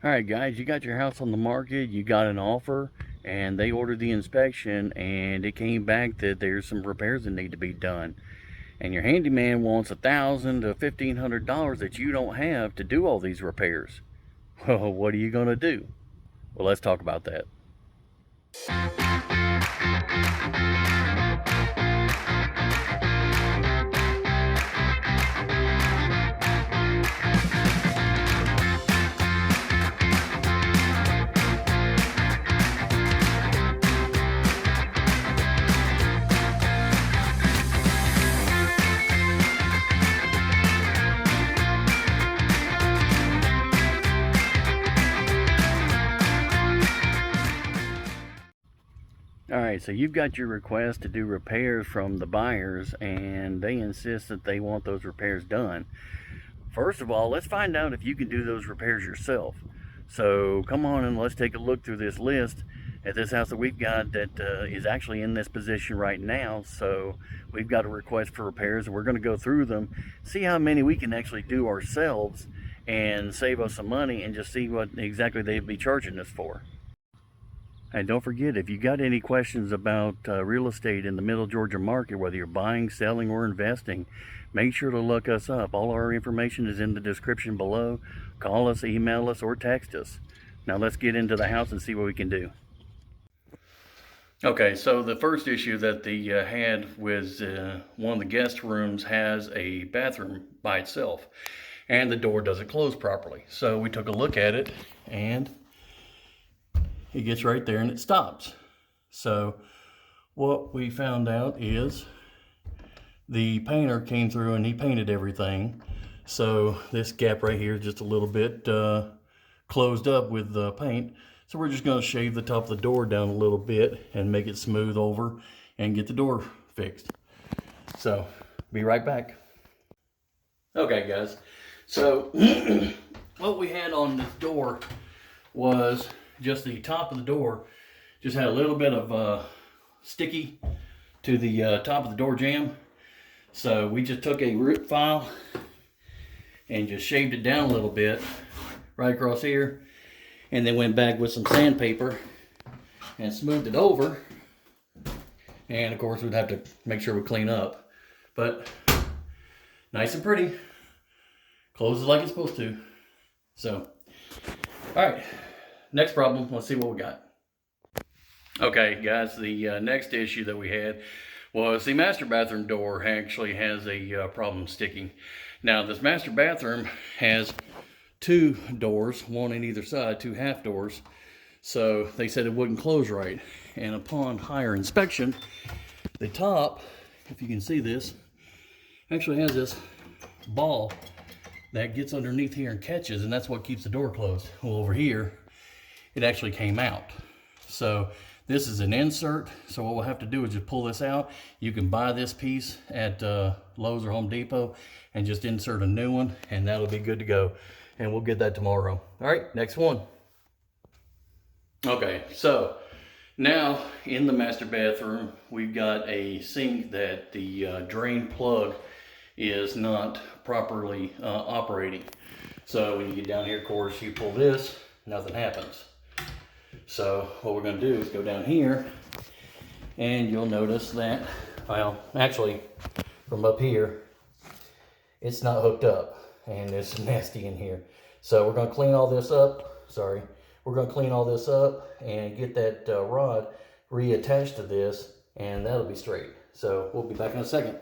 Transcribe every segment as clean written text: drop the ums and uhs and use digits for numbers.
All right, guys, you got your house on the market, you got an offer, and they ordered the inspection, and it came back that there's some repairs that need to be done. And your handyman wants $1,000 to $1,500 that you don't have to do all these repairs. Well, what are you going to do? Well, let's talk about that. Alright, so you've got your request to do repairs from the buyers, and they insist that they want those repairs done. First of all, let's find out if you can do those repairs yourself. So come on and let's take a look through this list at this house that we've got that is actually in this position right now. So we've got a request for repairs, and we're going to go through them, see how many we can actually do ourselves and save us some money, and just see what exactly they'd be charging us for. And don't forget, if you got any questions about real estate in the Middle Georgia market, whether you're buying, selling, or investing, make sure to look us up. All our information is in the description below. Call us, email us, or text us. Now let's get into the house and see what we can do. Okay, so the first issue that they had was one of the guest rooms has a bathroom by itself, and the door doesn't close properly. So we took a look at it, and it gets right there and it stops. So what we found out is the painter came through and he painted everything. So this gap right here is just a little bit closed up with the paint. So we're just going to shave the top of the door down a little bit and make it smooth over and get the door fixed. So be right back. Okay, guys. So what we had on this door was just the top of the door just had a little bit of sticky to the top of the door jamb. So we just took a root file and just shaved it down a little bit right across here, and then went back with some sandpaper and smoothed it over. And of course we'd have to make sure we clean up, but nice and pretty, closes like it's supposed to. So all right, next problem, let's see what we got. Okay, guys, the next issue that we had was the master bathroom door actually has a problem sticking. Now, this master bathroom has two doors, one on either side, two half doors. So they said it wouldn't close right. And upon higher inspection, the top, if you can see this, actually has this ball that gets underneath here and catches, and that's what keeps the door closed. Well, over here, it actually came out. So this is an insert. So what we'll have to do is just pull this out. You can buy this piece at Lowe's or Home Depot and just insert a new one, and that'll be good to go. And we'll get that tomorrow. All right, next one. Okay, so now in the master bathroom, we've got a sink that the drain plug is not properly operating. So when you get down here, of course, you pull this, nothing happens. So what we're going to do is go down here, and you'll notice that, well, actually from up here, it's not hooked up, and it's nasty in here. So we're going to clean all this up. We're going to clean all this up and get that rod reattached to this, and that'll be straight. So we'll be back in a second.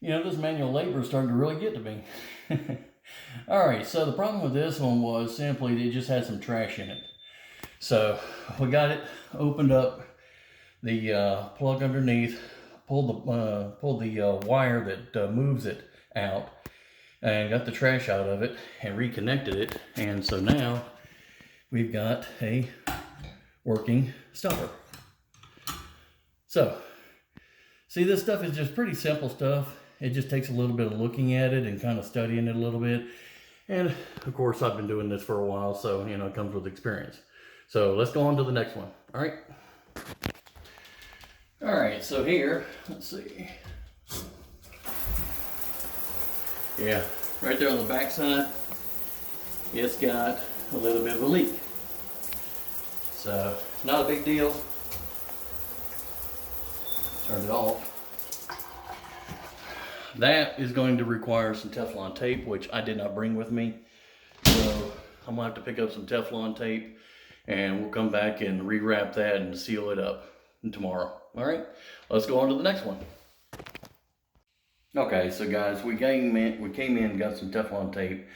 You know, this manual labor is starting to really get to me. All right, so the problem with this one was simply that it just had some trash in it. So we got it opened up, the plug underneath, pulled the wire that moves it out, and got the trash out of it and reconnected it. And so now we've got a working stopper. So see, this stuff is just pretty simple stuff. It just takes a little bit of looking at it and kind of studying it a little bit. And of course, I've been doing this for a while, so you know, it comes with experience. So let's go on to the next one. All right. All right, so here, let's see. Yeah, right there on the back side, it's got a little bit of a leak. So, not a big deal. Turn it off. That is going to require some Teflon tape, which I did not bring with me. So I'm gonna have to pick up some Teflon tape and we'll come back and rewrap that and seal it up tomorrow. All right, let's go on to the next one. Okay, so guys, we came in, got some Teflon tape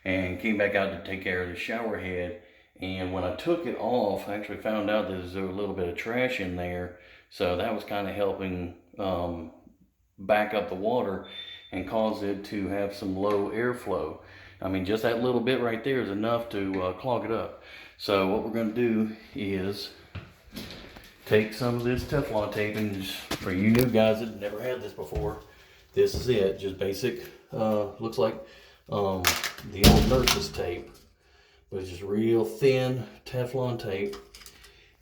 and came back out to take care of the shower head. And when I took it off, I actually found out that there's a little bit of trash in there. So that was kind of helping back up the water and cause it to have some low airflow. I mean, just that little bit right there is enough to clog it up. So what we're going to do is take some of this Teflon tape, and just, for you new guys that never had this before, this is it. Just basic, looks like the old nurse's tape, but it's just real thin Teflon tape.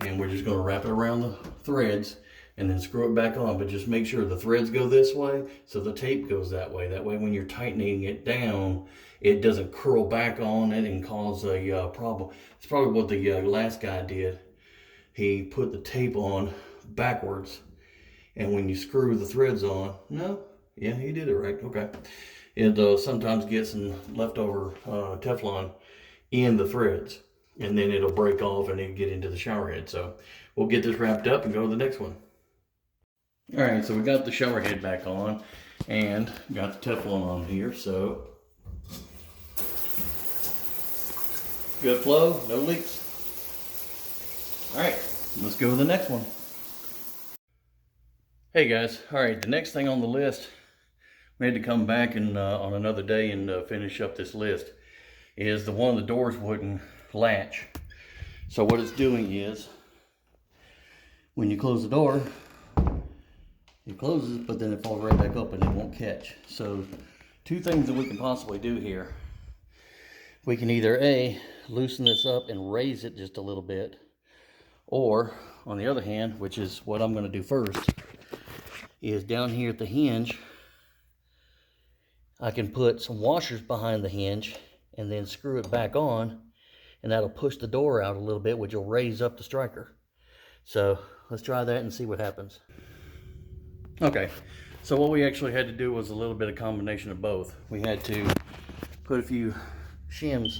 And we're just going to wrap it around the threads and then screw it back on. But just make sure the threads go this way so the tape goes that way. That way when you're tightening it down, it doesn't curl back on it and cause a problem. It's probably what the last guy did. He put the tape on backwards, and when you screw the threads on, no, yeah, he did it right, okay. It sometimes gets some leftover Teflon in the threads, and then it'll break off and it'll get into the shower head. So we'll get this wrapped up and go to the next one. All right, so we got the shower head back on and got the Teflon on here, so good flow, no leaks. All right, let's go to the next one. Hey guys, all right, the next thing on the list, we had to come back and on another day and finish up this list, is the one of the doors wouldn't latch. So what it's doing is, when you close the door, it closes, but then it falls right back up and it won't catch. So two things that we can possibly do here. We can either A, loosen this up and raise it just a little bit, or on the other hand, which is what I'm going to do first, is down here at the hinge, I can put some washers behind the hinge and then screw it back on, and that'll push the door out a little bit, which will raise up the striker. So let's try that and see what happens. Okay, so what we actually had to do was a little bit of combination of both. We had to put a few shims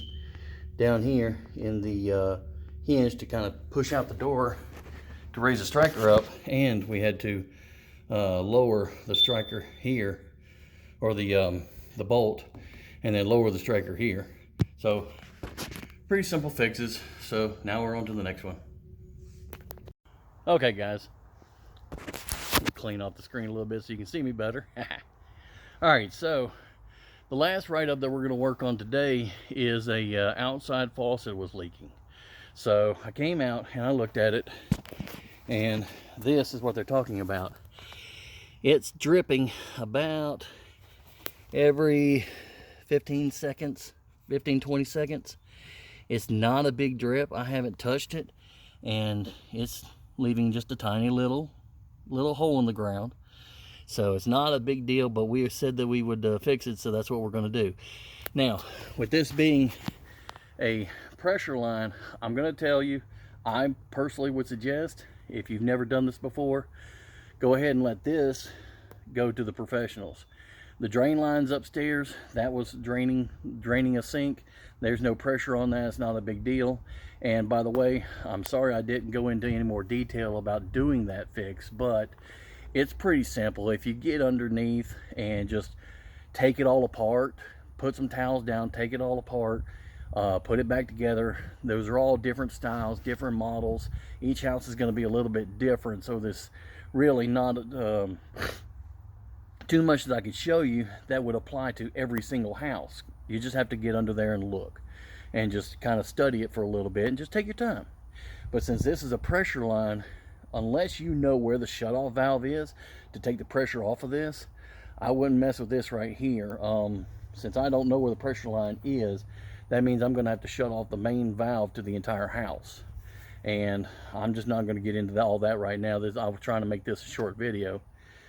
down here in the hinge to kind of push out the door to raise the striker up, and we had to lower the striker here, or the bolt, and then lower the striker here. So pretty simple fixes. So now we're on to the next one. Okay guys, clean off the screen a little bit so you can see me better. All right, so the last write-up that we're going to work on today is a outside faucet was leaking. So I came out and I looked at it, and this is what they're talking about. It's dripping about every 15 seconds, 15-20 seconds. It's not a big drip. I haven't touched it, and it's leaving just a tiny little hole in the ground. So it's not a big deal, but we said that we would fix it, so that's what we're going to do. Now, with this being a pressure line, I'm going to tell you, I personally would suggest, if you've never done this before, go ahead and let this go to the professionals. The drain lines upstairs, that was draining a sink. There's no pressure on that. It's not a big deal. And by the way, I'm sorry I didn't go into any more detail about doing that fix, but it's pretty simple. If you get underneath and just take it all apart, put some towels down, take it all apart, put it back together. Those are all different styles, different models. Each house is going to be a little bit different, so this really not too much that I could show you that would apply to every single house. You just have to get under there and look and just kind of study it for a little bit and just take your time. But since this is a pressure line, unless you know where the shutoff valve is to take the pressure off of this, I wouldn't mess with this right here. Since I don't know where the pressure line is, that means I'm going to have to shut off the main valve to the entire house. And I'm just not going to get into all that right now. I was trying to make this a short video.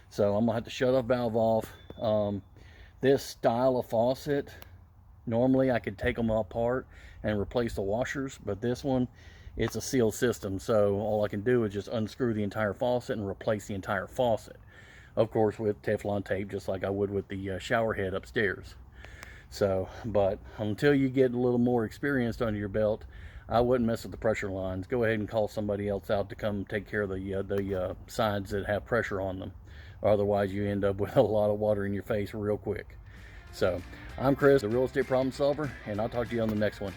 So I'm going to have to shut off valve off. This style of faucet, normally I could take them all apart and replace the washers. But this one, it's a sealed system, so all I can do is just unscrew the entire faucet and replace the entire faucet, of course with Teflon tape, just like I would with the shower head upstairs. So, but until you get a little more experienced under your belt, I wouldn't mess with the pressure lines. Go ahead and call somebody else out to come take care of the sides that have pressure on them. Otherwise, you end up with a lot of water in your face real quick. So, I'm Chris, the real estate problem solver, and I'll talk to you on the next one.